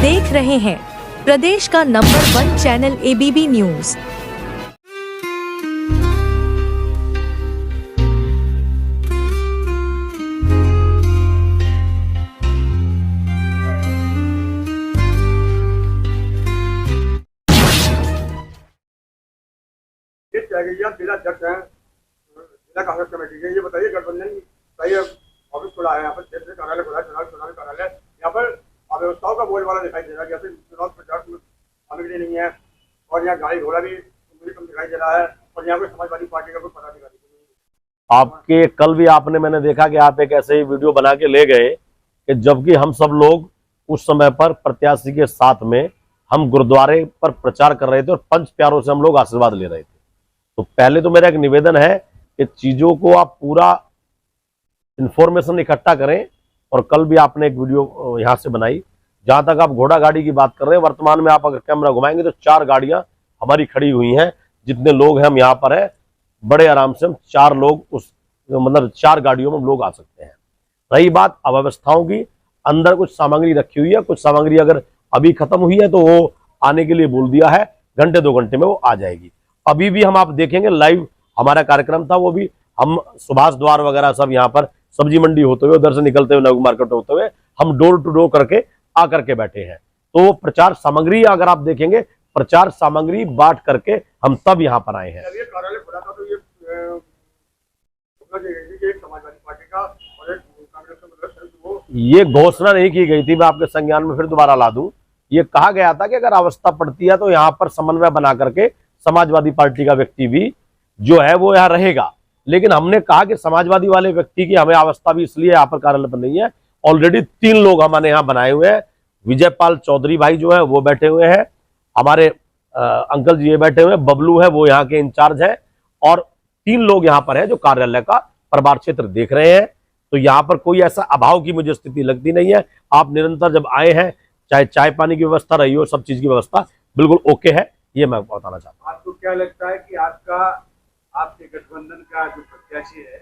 देख रहे हैं प्रदेश का नंबर 1 चैनल एबीपी न्यूज। जिला अध्यक्ष हैं जिला कांग्रेस कमेटी के, ये बताइए गठबंधन सही ऑफिस खुला है यहाँ पर, क्षेत्रीय कार्यालय खुला है, चुनावी कार्यालय, यहाँ पर अव्यवस्थाओं का बोलबाला दिखाई दे रहा है। जैसे चुनाव प्रचार सामग्री नहीं है और यहाँ गाड़ी घोड़ा भी मुझे कम दिखाई दे रहा है और यहाँ पे समाजवादी पार्टी का कोई पदाधिकारी नहीं। आपके कल भी आपने मैंने देखा कि आप एक ऐसे ही वीडियो बना के ले गए कि जबकि हम सब लोग उस समय पर प्रत्याशी के साथ में हम गुरुद्वारे पर प्रचार कर रहे थे और पंच प्यारों से हम लोग आशीर्वाद ले रहे थे। तो पहले तो मेरा एक निवेदन है कि चीजों को आप पूरा इंफॉर्मेशन इकट्ठा करें। और कल भी आपने एक वीडियो यहां से बनाई, जहां तक आप घोड़ा गाड़ी की बात कर रहे हैं, वर्तमान में आप अगर कैमरा घुमाएंगे तो 4 गाड़ियां हमारी खड़ी हुई हैं। जितने लोग हैं हम यहाँ पर है, बड़े आराम से हम 4 लोग उस मतलब 4 गाड़ियों में हम लोग आ सकते हैं। रही बात अव्यवस्थाओं की, अंदर कुछ सामग्री रखी हुई है, कुछ सामग्री अगर अभी खत्म हुई है तो वो आने के लिए बोल दिया है, घंटे 2 घंटे में वो आ जाएगी। अभी भी हम आप देखेंगे लाइव हमारा कार्यक्रम था, वो भी हम सुभाष द्वार वगैरह सब यहाँ पर सब्जी मंडी होते हुए, उधर से निकलते हुए, नव मार्केट होते हुए हम डोर टू डोर करके आकर के बैठे हैं। तो प्रचार सामग्री अगर आप देखेंगे, प्रचार सामग्री बांट करके हम तब यहाँ पर आए हैं। कार्यालय खुला था तो ये समाजवादी पार्टी का और कांग्रेस ये घोषणा नहीं की गई थी, मैं आपके संज्ञान में फिर दोबारा ला दूं। ये कहा गया था कि अगर आवश्यकता पड़ती है तो यहाँ पर समन्वय बना करके समाजवादी पार्टी का व्यक्ति भी जो है वो यहाँ रहेगा। लेकिन हमने कहा कि समाजवादी वाले व्यक्ति की हमें आवश्यकता भी इसलिए यहाँ पर कार्यालय पर नहीं है। ऑलरेडी 3 लोग हमारे यहाँ बनाए हुए हैं। विजयपाल चौधरी भाई जो है वो बैठे हुए हैं, हमारे अंकल जी ये बैठे हुए हैं, बबलू है वो यहाँ के इंचार्ज है, और 3 लोग यहाँ पर है जो कार्यालय का प्रभार क्षेत्र देख रहे हैं। तो यहाँ पर कोई ऐसा अभाव की मुझे स्थिति लगती नहीं है। आप निरंतर जब आए हैं, चाहे चाय पानी की व्यवस्था रही हो, सब चीज की व्यवस्था बिल्कुल ओके है, ये मैं बताना चाहता हूँ। आपको क्या लगता है कि आपके गठबंधन का जो प्रत्याशी है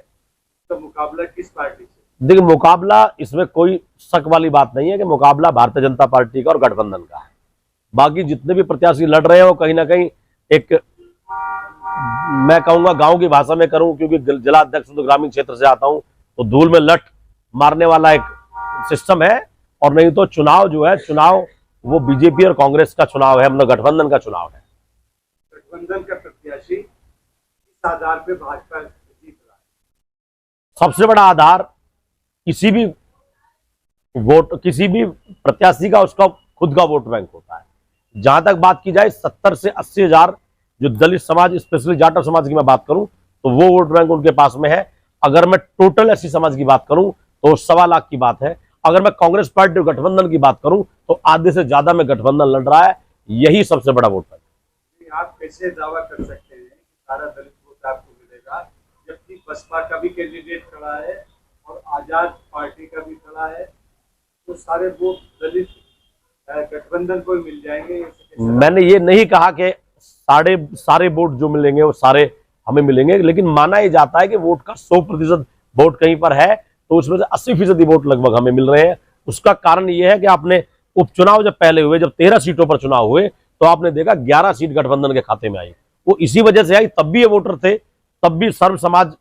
तो मुकाबला किस पार्टी से? देखिए, मुकाबला इसमें कोई शक वाली बात नहीं है कि मुकाबला भारतीय जनता पार्टी का और गठबंधन का है। बाकी जितने भी प्रत्याशी लड़ रहे हैं वो कहीं ना कहीं एक, मैं कहूंगा गांव की भाषा में करूं, क्योंकि जिला अध्यक्ष तो ग्रामीण क्षेत्र से आता हूं, तो धूल में लठ मारने वाला एक सिस्टम है। और नहीं तो चुनाव जो है, चुनाव वो बीजेपी और कांग्रेस का चुनाव है, मतलब गठबंधन का चुनाव है। गठबंधन का प्रत्याशी इस आधार पे भाजपा जीत रहा है। सबसे बड़ा आधार किसी भी प्रत्याशी का उसका खुद का वोट बैंक होता है। जहां तक बात की जाए 70 से 80 हजार जो दलित समाज, स्पेशली जाटव समाज की मैं बात करूं तो वो वोट बैंक उनके पास में है। अगर मैं टोटल एससी समाज की बात करूं तो 1.25 लाख की बात है। अगर मैं कांग्रेस पार्टी और गठबंधन की बात करूं तो आधे से ज्यादा में गठबंधन लड़ रहा है, यही सबसे बड़ा वोट बैंक। आप कैसे दावा कर सकते हैं कि सारा दलित वोट आपको मिलेगा, जबकि बसपा का भी कैंडिडेट खड़ा है और आजाद पार्टी का भी खड़ा है, तो सारे वोट दलित गठबंधन को मिल जाएंगे? मैंने ये नहीं कहा कि सारे वोट जो मिलेंगे वो सारे हमें मिलेंगे, लेकिन माना ही जाता है कि वोट का 100% वोट कहीं पर है तो उसमें से 80% वोट लगभग हमें मिल रहे हैं। उसका कारण ये है कि आपने उपचुनाव जब पहले हुए, जब 13 सीटों पर चुनाव हुए, तो आपने देखा 11 सीट गठबंधन के खाते में आई। वो इसी वजह से आई, तब भी ये वोटर थे, तब भी सर्व समाज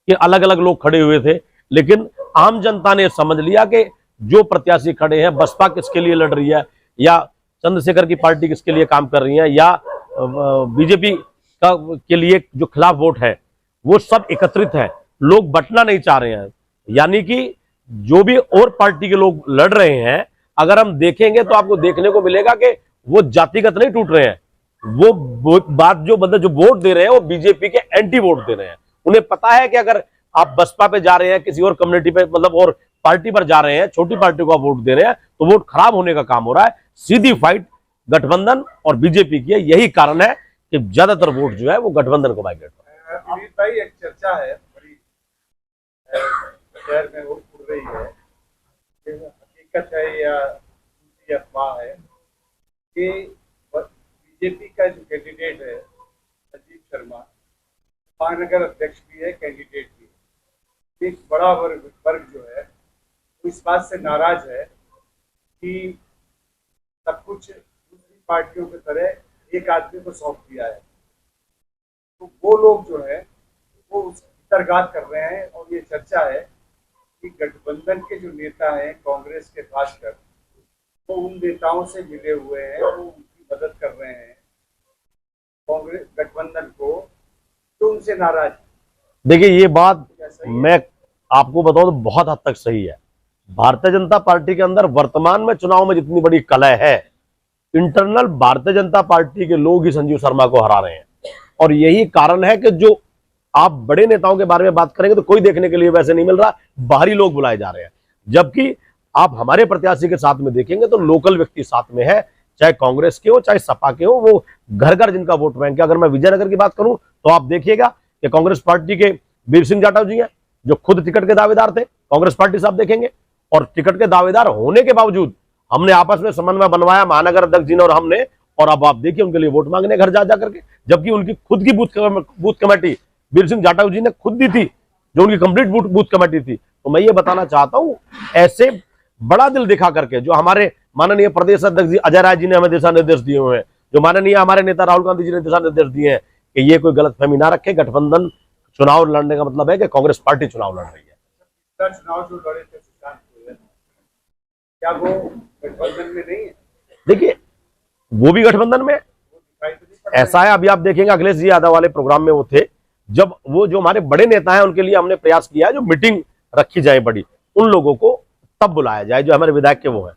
के अलग अलग लोग खड़े हुए थे। लेकिन आम जनता ने समझ लिया कि जो प्रत्याशी खड़े हैं, बसपा किसके लिए लड़ रही है, या चंद्रशेखर की पार्टी किसके लिए काम कर रही है, या बीजेपी के लिए जो खिलाफ वोट है, वो सब एकत्रित है। लोग बंटना नहीं चाह रहे हैं। यानी कि जो भी और पार्टी के लोग लड़ रहे हैं, अगर हम देखेंगे तो आपको देखने को मिलेगा कि वो जातिगत नहीं टूट रहे हैं। वो बात जो मतलब जो वोट दे रहे हैं वो बीजेपी के एंटी वोट दे रहे हैं। उन्हें पता है कि अगर आप बसपा पे जा रहे हैं, किसी और कम्युनिटी पे मतलब और पार्टी पर जा रहे हैं, छोटी पार्टी को आप वोट दे रहे हैं, तो वोट खराब होने का काम हो रहा है। सीधी फाइट गठबंधन और बीजेपी की है। यही कारण है कि ज्यादातर वोट जो है वो गठबंधन को माइग्रेट हो रहा है। अमित भाई, एक चर्चा है बड़ी शहर में वो उड़ रही है, हकीकत है या अफवाह है कि बीजेपी का जो कैंडिडेट है अजीत शर्मा, महानगर अध्यक्ष भी है, कैंडिडेट भी है, एक बड़ा वर्ग जो है वो इस बात से नाराज है कि कुछ दूसरी पार्टियों की तरह एक आदमी को सौंप दिया है, तो वो लोग जो है वो उसकी तरगात कर रहे हैं। और ये चर्चा है कि गठबंधन के जो नेता हैं कांग्रेस के खासकर, वो उन नेताओं से मिले हुए हैं, वो उनकी मदद कर रहे हैं कांग्रेस गठबंधन को, तो उनसे नाराज। देखिए, ये बात मैं आपको बताऊं तो बहुत हद तक सही है। भारतीय जनता पार्टी के अंदर वर्तमान में चुनाव में जितनी बड़ी कलह है, इंटरनल भारतीय जनता पार्टी के लोग ही संजीव शर्मा को हरा रहे हैं। और यही कारण है कि जो आप बड़े नेताओं के बारे में बात करेंगे तो कोई देखने के लिए वैसे नहीं मिल रहा, बाहरी लोग बुलाए जा रहे हैं। जबकि आप हमारे प्रत्याशी के साथ में देखेंगे तो लोकल व्यक्ति साथ में है, चाहे कांग्रेस के हो चाहे सपा के हो, वो घर घर जिनका वोट बैंक है। अगर मैं विजयनगर की बात करूं तो आप देखिएगा कि कांग्रेस पार्टी के वीर सिंह जाटव जी हैं, जो खुद टिकट के दावेदार थे कांग्रेस पार्टी से, आप देखेंगे। और टिकट के दावेदार होने के बावजूद हमने आपस में समन्वय बनवाया, महानगर अध्यक्ष जी ने और हमने, और अब आप देखिए उनके लिए वोट मांगने घर जा करके, जबकि उनकी खुद की बूथ कमेटी वीर सिंह जाटव जी ने खुद दी थी, जो उनकी कंप्लीट बूथ कमेटी थी। तो मैं ये बताना चाहता हूं, ऐसे बड़ा दिल दिखा करके जो हमारे माननीय प्रदेश अध्यक्ष जी अजय राय जी ने हमें दिशा निर्देश दिए हुए हैं, जो माननीय हमारे नेता राहुल गांधी जी ने दिशा निर्देश दिए हैं कि ये कोई गलतफहमी ना रखे, गठबंधन चुनाव लड़ने का मतलब है कि कांग्रेस पार्टी चुनाव लड़ रही है। चुनाव जो लड़े थे सुशांत को, क्या वो गठबंधन में नहीं है? देखिए, वो भी गठबंधन में ऐसा है। अभी आप देखेंगे अखिलेश जी यादव वाले प्रोग्राम में वो थे, जब वो जो हमारे बड़े नेता हैं उनके लिए हमने प्रयास किया है जो मीटिंग रखी जाए बड़ी, उन लोगों को तब बुलाया जाए जो हमारे विधायक के वो हैं।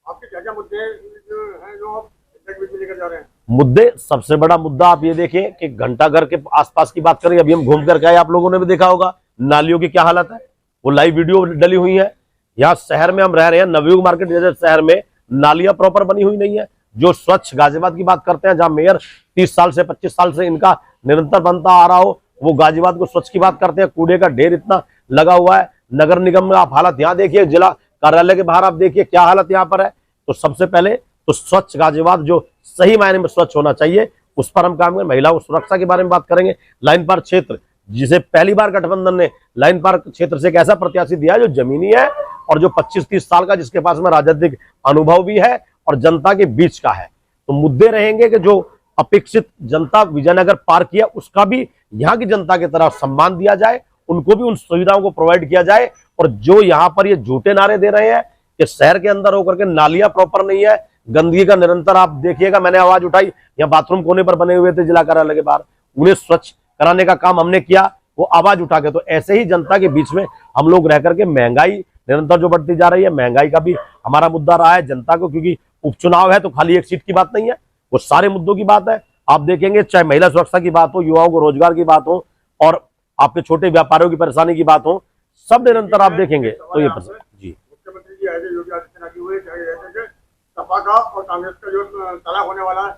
आपके क्या क्या मुद्दे हैं जो आप लेकर जा रहे हैं? मुद्दे, सबसे बड़ा मुद्दा आप ये देखें कि घंटाघर के आसपास की बात करें, अभी हम घूम कर गए, आप लोगों ने भी देखा होगा नालियों की क्या हालत है, वो लाइव वीडियो डली हुई है। यहाँ शहर में हम रह रहे हैं, नवयुग मार्केट जैसे शहर में नालियां प्रॉपर बनी हुई नहीं है। जो स्वच्छ गाजियाबाद की बात करते हैं, जहां मेयर 30 साल से 25 साल से इनका निरंतर बनता आ रहा हो, वो गाजियाबाद को स्वच्छ की बात करते हैं। कूड़े का ढेर इतना लगा हुआ है। नगर निगम में आप हालत यहाँ देखिए, जिला कार्यालय के बाहर आप देखिए क्या हालत यहाँ पर है। तो सबसे पहले तो स्वच्छ गाजियाबाद जो सही मायने में स्वच्छ होना चाहिए, उस पर हम काम करें। महिलाओं सुरक्षा के बारे में बात करेंगे। लाइन पार क्षेत्र, जिसे पहली बार गठबंधन ने लाइन पार क्षेत्र से एक ऐसा प्रत्याशी दिया जो जमीनी है और जो 25-30 साल का, जिसके पास में राजनीतिक अनुभव भी है और जनता के बीच का है। तो मुद्दे रहेंगे कि जो अपेक्षित जनता विजयनगर पार किया, उसका भी यहाँ की जनता की तरफ सम्मान दिया जाए, उनको भी उन सुविधाओं को प्रोवाइड किया जाए। और जो यहाँ पर ये झूठे नारे दे रहे हैं कि शहर के अंदर होकर के नालियां प्रॉपर नहीं है, गंदगी का निरंतर, आप देखिएगा, मैंने आवाज उठाई, यहाँ बाथरूम कोने पर बने हुए थे जिला कार्यालय के बाहर, उन्हें स्वच्छ कराने का काम हमने किया, वो आवाज उठा के। तो ऐसे ही जनता के बीच में हम लोग रह करके, महंगाई निरंतर जो बढ़ती जा रही है, महंगाई का भी हमारा मुद्दा रहा है जनता को, क्योंकि उपचुनाव है तो खाली एक सीट की बात नहीं है, वो सारे मुद्दों की बात है। आप देखेंगे, चाहे महिला सुरक्षा की बात हो, युवाओं को रोजगार की बात हो, और आपके छोटे व्यापारियों की परेशानी की बात हो, सब निरंतर आप देखेंगे तो ये जी। मुख्यमंत्री जी ऐसे योगी आदित्यनाथ जी हुए, चाहे रहते थे, सपा का और कांग्रेस का जो तलाक होने वाला है,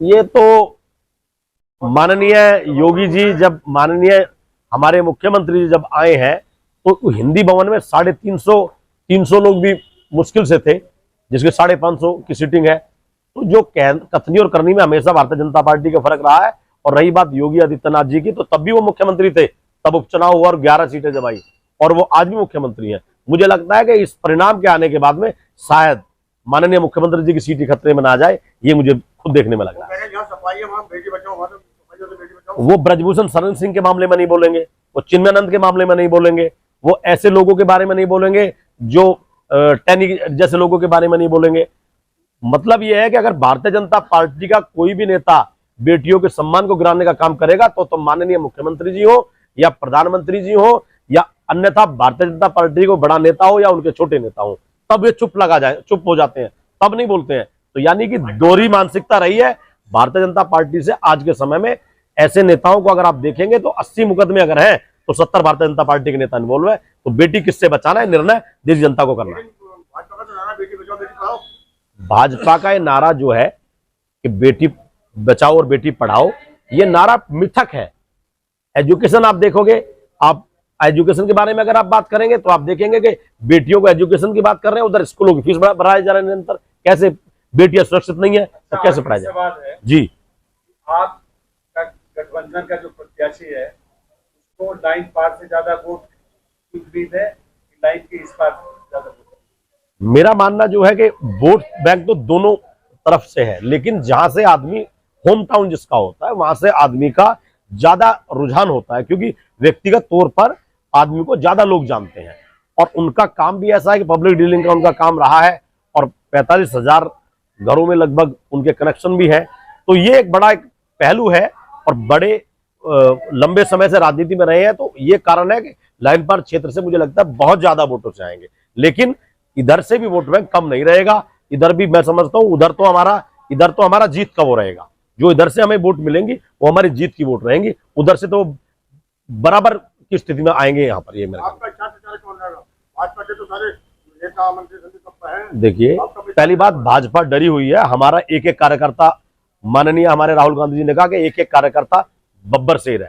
ये तो माननीय योगी जी, जब माननीय हमारे मुख्यमंत्री जी जब आए हैं तो हिंदी भवन में 350 लोग भी मुश्किल से थे, जिसके 550 की सीटिंग है। तो जो कथनी और करनी में हमेशा भारतीय जनता पार्टी का फर्क रहा है। और रही बात योगी आदित्यनाथ जी की, तो तब भी वो मुख्यमंत्री थे, तब उपचुनाव हुआ और 11 सीटें जब आई, और वो आज भी मुख्यमंत्री हैं। मुझे लगता है कि इस परिणाम के आने के बाद में शायद माननीय मुख्यमंत्री जी की सीट ही खतरे में ना आ जाए, ये मुझे खुद देखने में लग रहा है। सफाई है, वहाँ बेटी बचाओ, वहाँ तो बेटी बचाओ। वो ब्रजभूषण शरण सिंह के मामले में नहीं बोलेंगे, वो चिन्मयानंद के मामले में नहीं बोलेंगे, वो ऐसे लोगों के बारे में नहीं बोलेंगे, जो टैनी जैसे लोगों के बारे में नहीं बोलेंगे। मतलब यह है कि अगर भारतीय जनता पार्टी का कोई भी नेता बेटियों के सम्मान को गिराने का काम करेगा तो माननीय मुख्यमंत्री जी हो या प्रधानमंत्री जी हो या अन्यथा भारतीय जनता पार्टी को बड़ा नेता हो या उनके छोटे नेता हो, तब ये चुप हो जाते हैं, तब नहीं बोलते हैं। तो यानी कि दोहरी मानसिकता रही है भारतीय जनता पार्टी से आज के समय में। ऐसे नेताओं को अगर आप देखेंगे तो 80 मुकदमे अगर हैं तो 70 भारतीय जनता पार्टी के नेता इन्वॉल्व है। तो बेटी किससे बचाना है, निर्णय देश जनता को करना है। भाजपा का तो नारा बेटी बचाओ बेटी पढ़ाओ, भाजपा का ये नारा जो है कि बेटी बचाओ और बेटी पढ़ाओ, ये नारा मिथक है। एजुकेशन आप देखोगे, आप एजुकेशन के बारे में अगर आप बात करेंगे तो आप देखेंगे कि बेटियों को एजुकेशन की बात कर रहे हैं, उधर स्कूलों की फीस बढ़ाए जा रहे हैं निरंतर। कैसे बेटियां सुरक्षित नहीं है तो कैसे पढ़ाया जाए जी। आप गठबंधन का जो प्रत्याशी है उसको लाइन पार से ज्यादा वोट की उम्मीद है कि लाइन के इस पार ज्यादा वोट? मेरा मानना जो है कि वोट बैंक तो दोनों तरफ से है, लेकिन जहां से आदमी होम टाउन जिसका होता है वहां से आदमी का ज्यादा रुझान होता है, क्योंकि व्यक्तिगत तौर पर आदमी को ज्यादा लोग जानते हैं और उनका काम भी ऐसा है कि पब्लिक डीलिंग का उनका काम रहा है और 45,000 घरों में लगभग उनके कनेक्शन भी है। तो ये एक बड़ा एक पहलू है और बड़े लंबे समय से राजनीति में रहे हैं, तो ये कारण है कि लाइन पार क्षेत्र से मुझे लगता है बहुत ज्यादा वोटर से आएंगे, लेकिन इधर से भी वोट बैंक कम नहीं रहेगा। इधर भी मैं समझता हूं इधर तो हमारा जीत का वो रहेगा, जो इधर से हमें वोट मिलेंगी वो हमारी जीत की वोट रहेंगी, उधर से तो बराबर की स्थिति में आएंगे यहाँ पर। ये मेरा आपका क्या विचार कौन रहेगा? भाजपा के तो सारे नेता मंत्री सभी सब हैं। देखिए, पहली बात भाजपा डरी हुई है। हमारा एक एक कार्यकर्ता, माननीय हमारे राहुल गांधी जी ने कहा कि एक एक कार्यकर्ता बब्बर शेर है,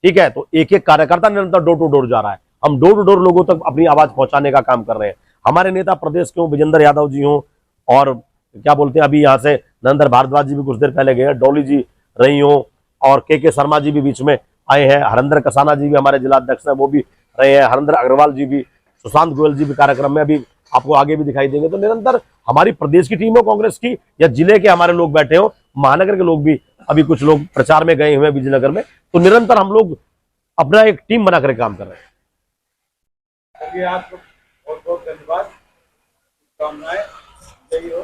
ठीक है, तो एक एक कार्यकर्ता निरंतर डोर टू डोर जा रहा है। हम डोर टू डोर लोगों तक अपनी आवाज पहुंचाने का काम कर रहे हैं। हमारे नेता प्रदेश के हों, विजेंद्र यादव जी हों, और क्या बोलते हैं अभी यहाँ से नरेंद्र भारद्वाज जी भी कुछ देर पहले गए हैं, डॉली जी रही हों, और के शर्मा जी भी बीच में आए हैं, हरेंद्र कसाना जी भी हमारे जिला अध्यक्ष हैं वो भी रहे हैं, हरेंद्र अग्रवाल जी भी, सुशांत गोयल जी भी कार्यक्रम में अभी आपको आगे भी दिखाई देंगे। तो निरंतर हमारी प्रदेश की टीम हो कांग्रेस की या जिले के हमारे लोग बैठे हो, महानगर के लोग भी, अभी कुछ लोग प्रचार में गए हुए हैं विजयनगर में, तो निरंतर हम लोग अपना एक टीम बना कर काम कर रहे हैं। चलिए, आपको बहुत बहुत धन्यवाद, शुभकामनाएं, जय हो।